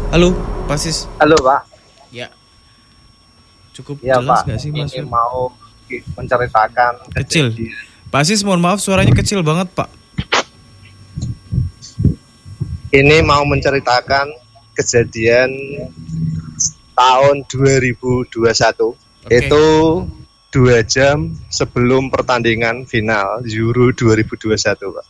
Halo, Pak Sis. Halo Pak, Ya, cukup ya jelas Pak, nggak sih Mas ini Fir? mau menceritakan Kecil. kejadian. Pak Sis, mohon maaf suaranya kecil banget, Pak. Ini mau menceritakan kejadian tahun 2021. Oke. Itu 2 jam sebelum pertandingan final Euro 2021 Pak.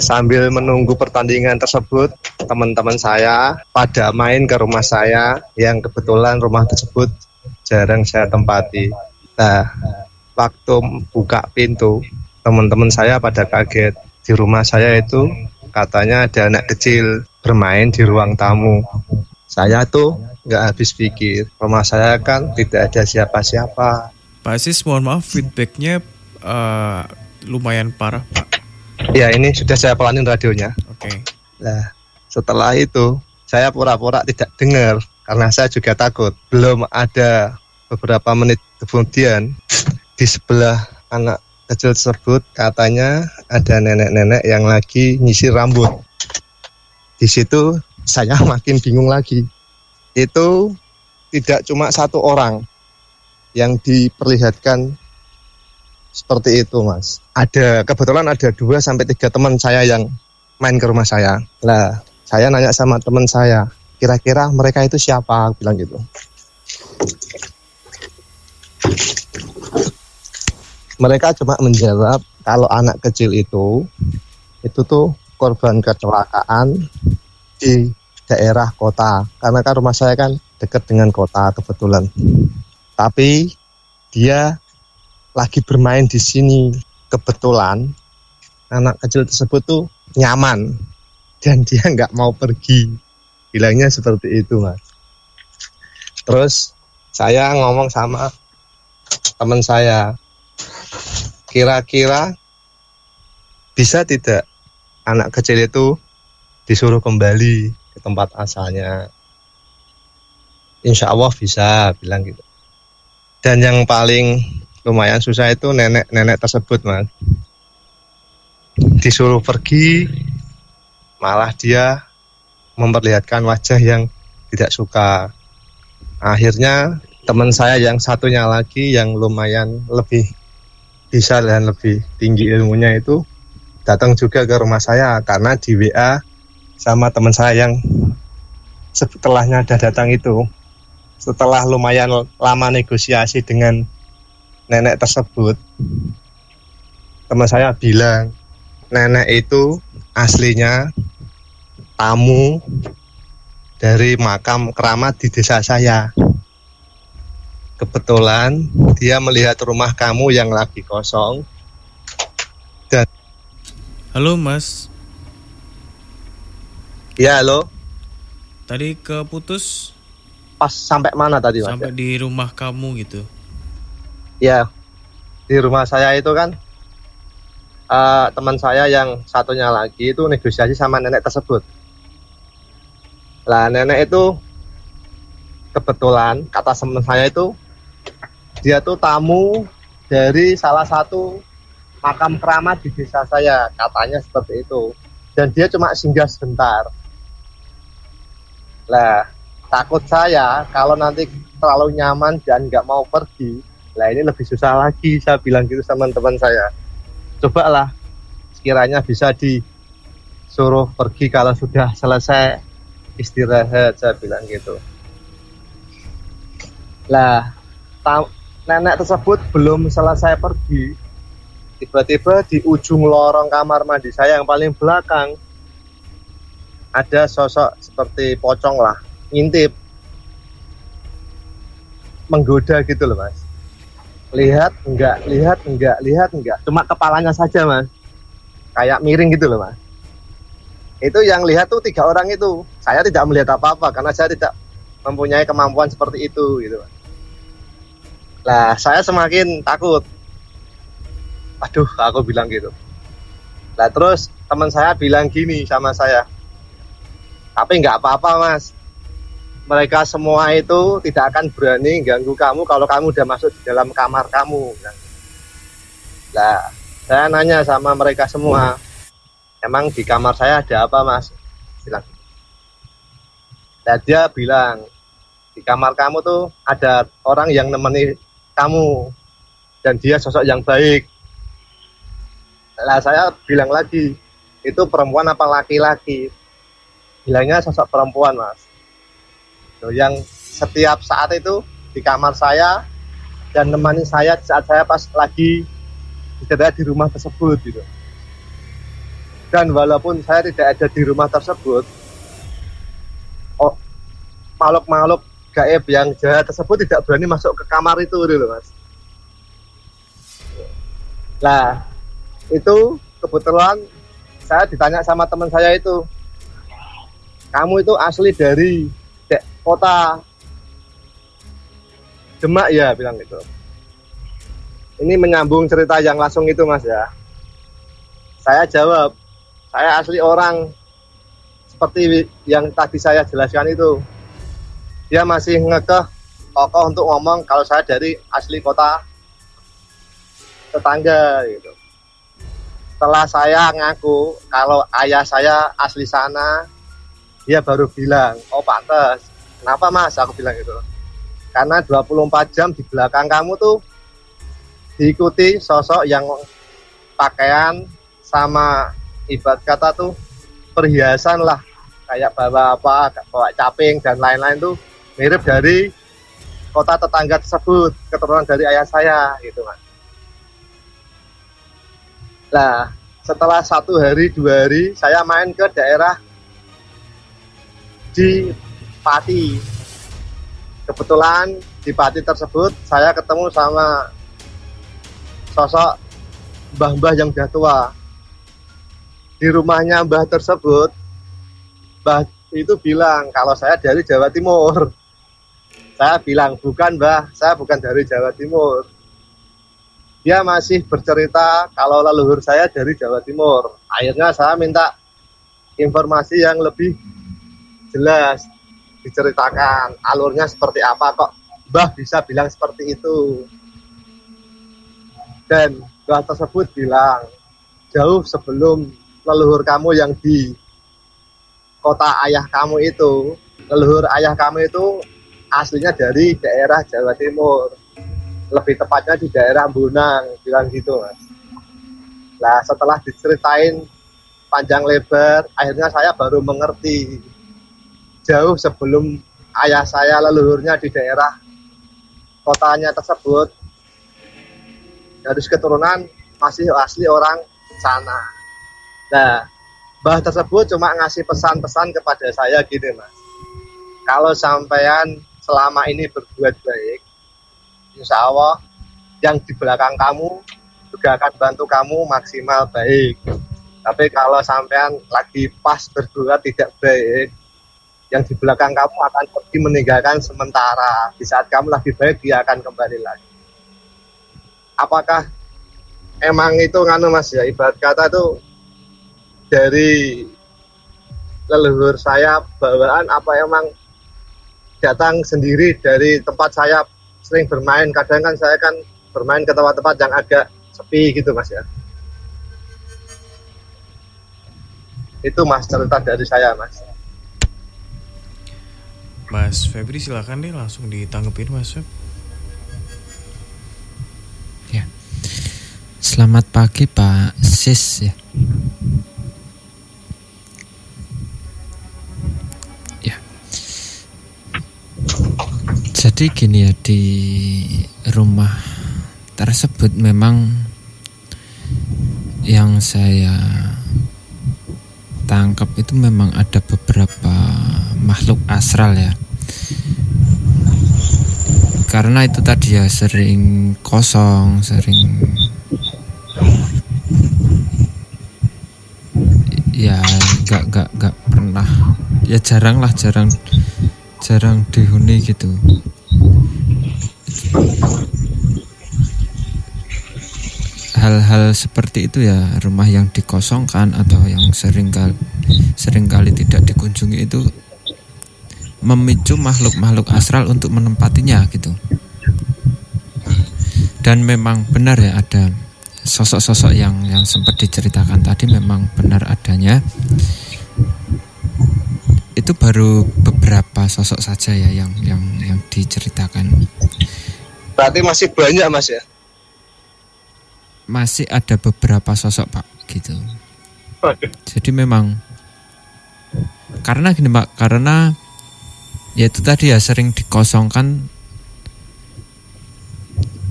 Sambil menunggu pertandingan tersebut, teman-teman saya pada main ke rumah saya yang kebetulan rumah tersebut jarang saya tempati. Nah, waktu buka pintu, teman-teman saya pada kaget. Di rumah saya itu katanya ada anak kecil bermain di ruang tamu. Saya tuh nggak habis pikir, rumah saya kan tidak ada siapa-siapa. Pak Sis, mohon maaf feedbacknya eh, lumayan parah, Pak. Ya ini sudah saya pelanin radionya. Oke. Nah, setelah itu saya pura-pura tidak dengar karena saya juga takut. Belum ada beberapa menit kemudian di sebelah anak kecil tersebut katanya ada nenek-nenek yang lagi nyisir rambut. Di situ saya makin bingung lagi. Itu tidak cuma satu orang yang diperlihatkan seperti itu, Mas. Kebetulan ada 2 sampai 3 teman saya yang main ke rumah saya. Lah, saya nanya sama teman saya, kira-kira mereka itu siapa? Aku bilang gitu. Mereka cuma menjawab kalau anak kecil itu tuh korban kecelakaan di daerah kota. Karena kan rumah saya kan dekat dengan kota kebetulan. Tapi dia lagi bermain di sini. Kebetulan anak kecil tersebut tuh nyaman dan dia nggak mau pergi. Bilangnya seperti itu, Mas. Terus saya ngomong sama teman saya, kira-kira bisa tidak anak kecil itu disuruh kembali ke tempat asalnya? Insya Allah bisa, bilang gitu. Dan yang paling lumayan susah itu nenek-nenek tersebut, Mas. Disuruh pergi, malah dia memperlihatkan wajah yang tidak suka. Akhirnya teman saya yang satunya lagi yang lumayan lebih bisa dan lebih tinggi ilmunya itu datang juga ke rumah saya karena di WA sama teman saya yang setelahnya ada datang itu. Setelah lumayan lama negosiasi dengan nenek tersebut, teman saya bilang nenek itu aslinya tamu dari makam keramat di desa saya. Kebetulan dia melihat rumah kamu yang lagi kosong dan Halo, Mas. ya halo, Tadi keputus pas sampai mana tadi, Mas? sampai di rumah kamu gitu. Ya, di rumah saya itu kan teman saya yang satunya lagi itu negosiasi sama nenek tersebut. Lah nenek itu kebetulan kata teman saya itu dia tuh tamu dari salah satu makam keramat di desa saya, katanya seperti itu. Dan dia cuma singgah sebentar. Lah takut saya kalau nanti terlalu nyaman dan nggak mau pergi, lah ini lebih susah lagi, saya bilang gitu sama teman saya. Cobalah sekiranya bisa disuruh pergi kalau sudah selesai istirahat, saya bilang gitu. Lah nenek tersebut belum selesai pergi, tiba-tiba di ujung lorong kamar mandi saya yang paling belakang ada sosok seperti pocong lah, ngintip, menggoda gitu loh, Mas. Lihat enggak, lihat enggak, lihat enggak, cuma kepalanya saja, Mas, kayak miring gitu loh, Mas. Itu yang lihat tuh 3 orang itu. Saya tidak melihat apa-apa karena saya tidak mempunyai kemampuan seperti itu gitu. Lah saya semakin takut. Aduh, aku bilang gitu. Lah terus teman saya bilang gini sama saya, tapi nggak apa-apa, Mas. Mereka semua itu tidak akan berani ganggu kamu kalau kamu udah masuk di dalam kamar kamu. Lah saya nanya sama mereka semua, emang di kamar saya ada apa, Mas? Bilang. Dan dia bilang, di kamar kamu tuh ada orang yang nemeni kamu dan dia sosok yang baik. Lah saya bilang lagi, itu perempuan apa laki-laki? Bilangnya sosok perempuan, Mas. Yang setiap saat itu di kamar saya dan nemani saya saat saya pas lagi berada di rumah tersebut gitu. Dan walaupun saya tidak ada di rumah tersebut, makhluk-makhluk gaib yang jahat tersebut tidak berani masuk ke kamar itu gitu, Mas. Nah, itu kebetulan saya ditanya sama teman saya itu, kamu itu asli dari kota Demak ya, bilang gitu. Ini menyambung cerita yang langsung itu, Mas ya. Saya jawab, saya asli orang seperti yang tadi saya jelaskan itu. Dia masih ngekeh kokoh untuk ngomong kalau saya dari asli kota tetangga gitu. Setelah saya ngaku kalau ayah saya asli sana, dia baru bilang, oh pantas. Kenapa Mas? Aku bilang gitu. Karena 24 jam di belakang kamu tuh diikuti sosok yang pakaian sama ibarat kata tuh perhiasan lah. Kayak bawa apa, bawa caping dan lain-lain tuh mirip dari kota tetangga tersebut, keturunan dari ayah saya gitu, Mas. Nah, setelah 1 hari 2 hari saya main ke daerah di Pati. Kebetulan di Pati tersebut saya ketemu sama sosok mbah-mbah yang udah tua. Di rumahnya mbah tersebut, mbah itu bilang kalau saya dari Jawa Timur. Saya bilang, bukan Mbah, saya bukan dari Jawa Timur. Dia masih bercerita kalau leluhur saya dari Jawa Timur. Akhirnya saya minta informasi yang lebih jelas, diceritakan alurnya seperti apa kok Mbah bisa bilang seperti itu. Dan Mbah tersebut bilang, jauh sebelum leluhur kamu yang di kota ayah kamu itu, leluhur ayah kamu itu aslinya dari daerah Jawa Timur, lebih tepatnya di daerah Bonang, bilang gitu, Mas. Nah, setelah diceritain panjang lebar, akhirnya saya baru mengerti. Jauh sebelum ayah saya leluhurnya di daerah kotanya tersebut, dari keturunan masih asli orang sana. Nah, Mbah tersebut cuma ngasih pesan-pesan kepada saya gini, Mas. Kalau sampean selama ini berbuat baik, insya Allah yang di belakang kamu juga akan bantu kamu maksimal baik. Tapi kalau sampean lagi pas berbuat tidak baik, yang di belakang kamu akan pergi meninggalkan sementara. Di saat kamu lagi baik, dia akan kembali lagi. Apakah emang itu nganu, Mas ya, ibarat kata itu dari leluhur saya bawaan, apa emang datang sendiri dari tempat saya sering bermain? Kadang kan saya kan bermain ke tempat-tempat yang agak sepi gitu, Mas ya. Itu Mas cerita dari saya, Mas. Mas Febri silakan deh langsung ditanggepin, Mas Feb. Ya. Selamat pagi Pak Sis ya. Jadi gini ya, di rumah tersebut memang yang saya tangkap itu memang ada beberapa makhluk astral ya. Karena itu tadi ya sering kosong, sering ya nggak pernah, ya jarang dihuni gitu. Hal-hal seperti itu ya, rumah yang dikosongkan atau yang seringkali tidak dikunjungi itu memicu makhluk-makhluk astral untuk menempatinya gitu. Dan memang benar ya, ada sosok-sosok yang sempat diceritakan tadi memang benar adanya. itu baru beberapa sosok saja ya yang diceritakan. Berarti masih banyak Mas ya? Masih ada beberapa sosok Pak gitu. Jadi memang karena gini Pak, karena ya itu tadi ya sering dikosongkan,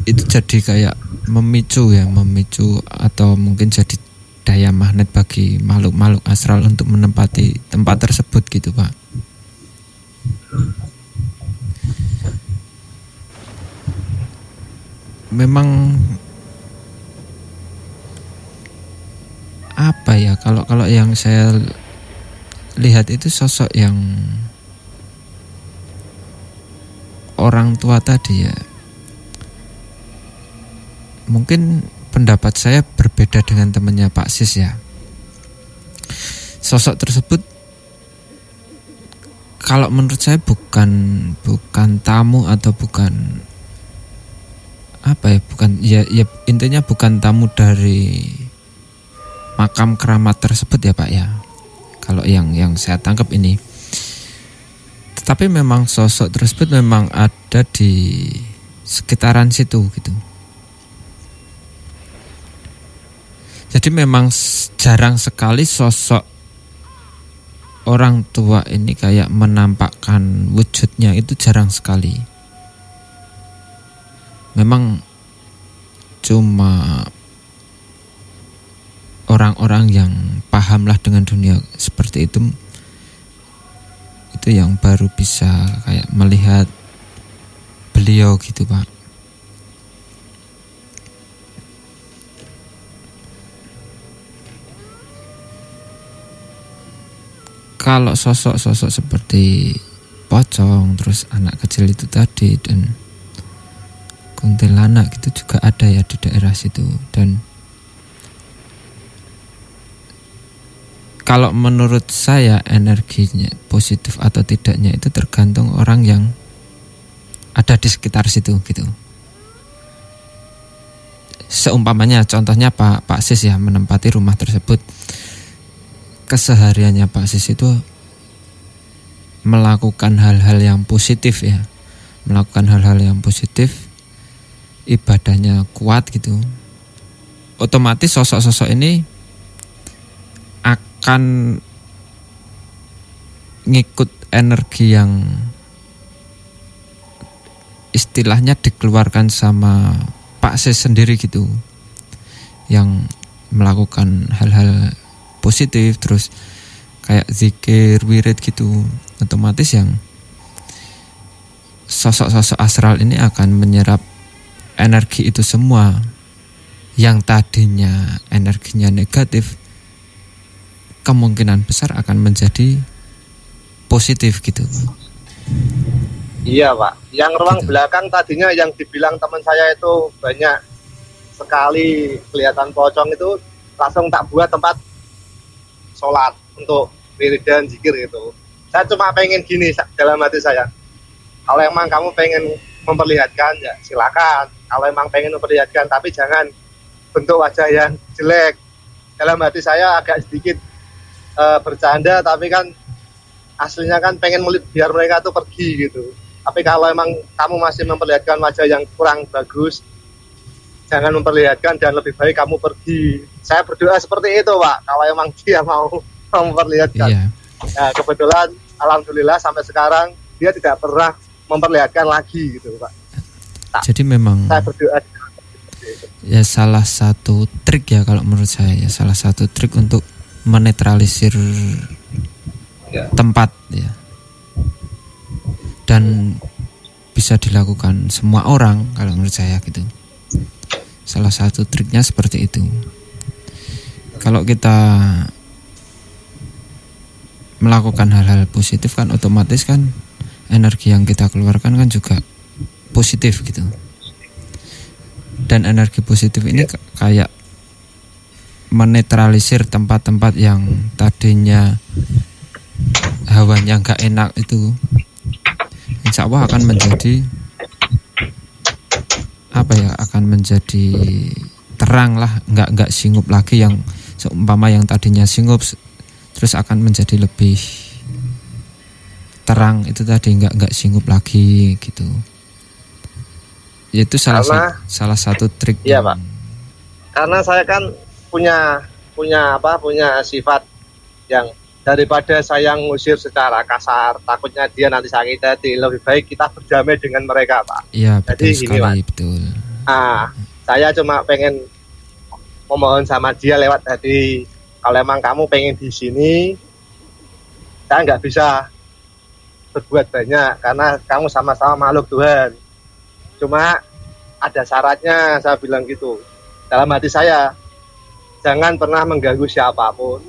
itu jadi kayak memicu atau mungkin jadi daya magnet bagi makhluk-makhluk astral untuk menempati tempat tersebut gitu Pak. Memang apa ya, kalau yang saya lihat itu sosok yang orang tua tadi ya. Mungkin pendapat saya berbeda dengan temannya Pak Sis ya. Sosok tersebut kalau menurut saya bukan tamu atau bukan apa ya, bukan ya intinya bukan tamu dari makam keramat tersebut ya Pak ya. Kalau yang saya tangkap ini. Tetapi memang sosok tersebut memang ada di sekitaran situ gitu. Jadi memang jarang sekali sosok orang tua ini kayak menampakkan wujudnya, itu jarang sekali. Memang cuma orang-orang yang pahamlah dengan dunia seperti itu yang baru bisa kayak melihat beliau gitu Pak. Kalau sosok-sosok seperti pocong, terus anak kecil itu tadi, dan kuntilanak itu juga ada ya di daerah situ. Dan kalau menurut saya energinya positif atau tidaknya itu tergantung orang yang ada di sekitar situ gitu. Seumpamanya contohnya Pak Sis ya menempati rumah tersebut. Kesehariannya Pak Sis itu melakukan hal-hal yang positif ya. Melakukan hal-hal yang positif, ibadahnya kuat gitu. Otomatis sosok-sosok ini akan ngikut energi yang istilahnya dikeluarkan sama Pak Sis sendiri gitu. Yang melakukan hal-hal positif, terus kayak zikir, wirid gitu. Otomatis yang sosok-sosok astral ini akan menyerap energi itu semua. Yang tadinya energinya negatif, kemungkinan besar akan menjadi positif gitu. Iya Pak, yang ruang gitu. Belakang tadinya yang dibilang teman saya itu banyak sekali kelihatan pocong, itu langsung tak buat tempat sholat untuk wiridan zikir gitu. Saya cuma pengen gini dalam hati saya, kalau emang kamu pengen memperlihatkan ya silakan, kalau emang pengen memperlihatkan, tapi jangan bentuk wajah yang jelek. Dalam hati saya agak sedikit bercanda, tapi kan aslinya kan pengen biar mereka tuh pergi gitu. Tapi kalau emang kamu masih memperlihatkan wajah yang kurang bagus, jangan memperlihatkan dan lebih baik kamu pergi. Saya berdoa seperti itu Pak, kalau emang dia mau memperlihatkan. Iya. Ya, kebetulan alhamdulillah sampai sekarang dia tidak pernah memperlihatkan lagi gitu Pak. Jadi memang saya berdoa ya salah satu trik ya kalau menurut saya ya, salah satu trik untuk menetralisir tempat ya. Dan bisa dilakukan semua orang kalau menurut saya gitu. Salah satu triknya seperti itu. Kalau kita melakukan hal-hal positif kan otomatis kan energi yang kita keluarkan kan juga positif gitu. Dan energi positif ini kayak menetralisir tempat-tempat yang tadinya hawanya nggak enak itu, insya Allah akan menjadi apa ya, akan menjadi terang lah, nggak singup lagi. Yang seumpama yang tadinya singup terus akan menjadi lebih terang itu tadi nggak singgup lagi gitu. Itu salah satu trik. Iya Pak. Karena saya kan punya sifat yang daripada saya ngusir secara kasar, takutnya dia nanti sakit hati, lebih baik kita berdamai dengan mereka Pak. Iya betul jadi sekali, gini, betul. Saya cuma pengen memohon sama dia lewat hati, kalau emang kamu pengen di sini, saya nggak bisa berbuat banyak karena kamu sama-sama makhluk Tuhan. Cuma ada syaratnya, saya bilang gitu. Dalam hati saya, jangan pernah mengganggu siapapun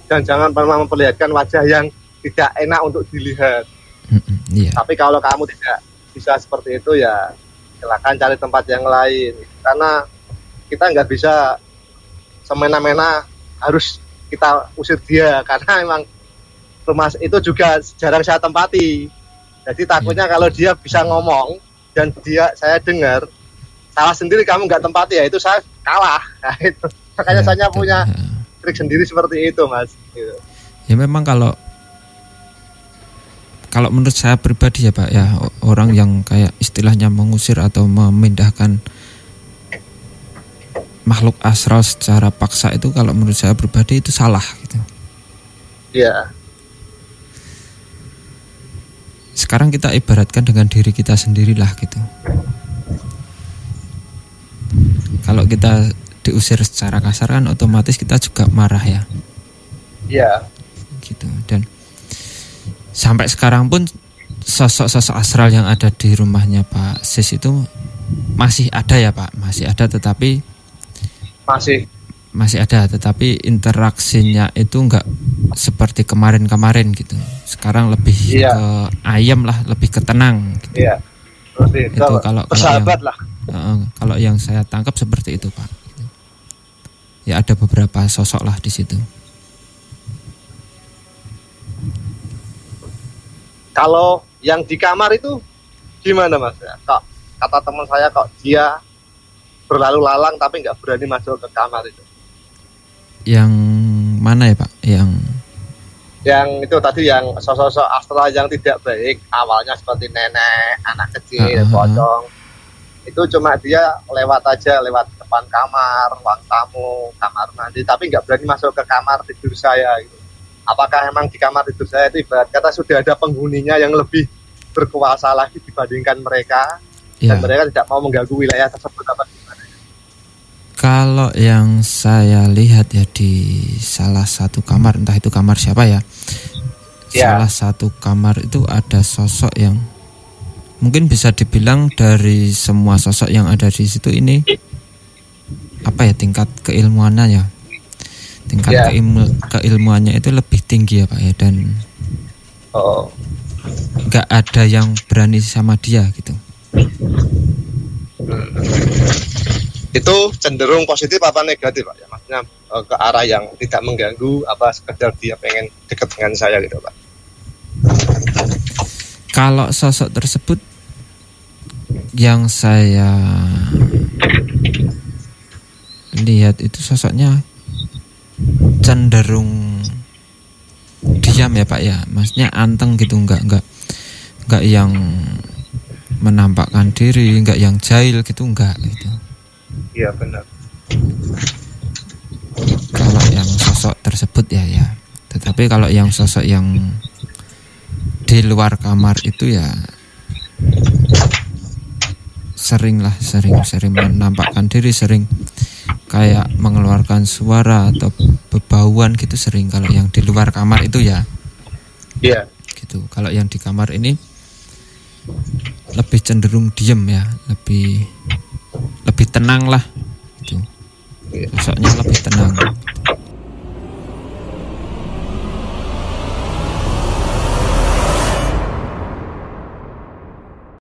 dan jangan pernah memperlihatkan wajah yang tidak enak untuk dilihat. Yeah. Tapi kalau kamu tidak bisa seperti itu ya silakan cari tempat yang lain. Karena kita nggak bisa semena-mena harus kita usir dia karena emang rumah itu juga jarang saya tempati. Jadi takutnya kalau dia bisa ngomong dan saya dengar salah sendiri kamu nggak tempati ya itu saya kalah. Nah, itu makanya saya punya trik sendiri seperti itu Mas. Gitu. Ya memang kalau menurut saya pribadi ya Pak ya, orang yang kayak istilahnya mengusir atau memindahkan makhluk astral secara paksa itu kalau menurut saya pribadi itu salah gitu. Iya. Sekarang kita ibaratkan dengan diri kita sendirilah gitu. Kalau kita diusir secara kasar kan otomatis kita juga marah ya. Iya. Gitu. Dan sampai sekarang pun sosok-sosok astral yang ada di rumahnya Pak Sis itu masih ada ya Pak, masih ada tetapi masih ada tetapi interaksinya itu enggak seperti kemarin-kemarin gitu. Sekarang lebih ke ayam lah, lebih ke tenang gitu. Iya. Itu kalau persahabat lah. Kalau yang saya tangkap seperti itu Pak. Ya ada beberapa sosok lah di situ. Kalau yang di kamar itu gimana Mas? Kok kata teman saya kok dia berlalu lalang tapi nggak berani masuk ke kamar itu. Yang mana ya Pak? Yang itu tadi yang sosok-sosok astral yang tidak baik, awalnya seperti nenek, anak kecil, pocong. Itu cuma dia lewat depan kamar, ruang tamu, kamar mandi, tapi nggak berani masuk ke kamar tidur saya gitu. Apakah emang di kamar tidur saya itu ibarat kata sudah ada penghuninya yang lebih berkuasa lagi dibandingkan mereka, dan mereka tidak mau mengganggu wilayah tersebut apa gimana? Kalau yang saya lihat ya di salah satu kamar, entah itu kamar siapa ya, salah satu kamar itu ada sosok yang mungkin bisa dibilang dari semua sosok yang ada di situ ini apa ya, tingkat keilmuannya ya, tingkat keilmuannya itu lebih tinggi ya Pak ya, dan nggak ada yang berani sama dia gitu. Itu cenderung positif apa negatif Pak? Ya, maksudnya ke arah yang tidak mengganggu apa sekedar dia pengen dekat dengan saya gitu Pak? Kalau sosok tersebut yang saya lihat itu sosoknya cenderung diam ya Pak ya, maksudnya anteng gitu, enggak yang menampakkan diri, enggak yang jahil gitu, enggak gitu. Iya benar. Kalau yang sosok tersebut ya. Tetapi kalau yang sosok yang di luar kamar itu ya sering menampakkan diri, sering kayak mengeluarkan suara atau bebauan gitu, sering kalau yang di luar kamar itu ya. Iya. Gitu. Kalau yang di kamar ini lebih cenderung diem ya, lebih tenang lah gitu. Sosoknya lebih tenang.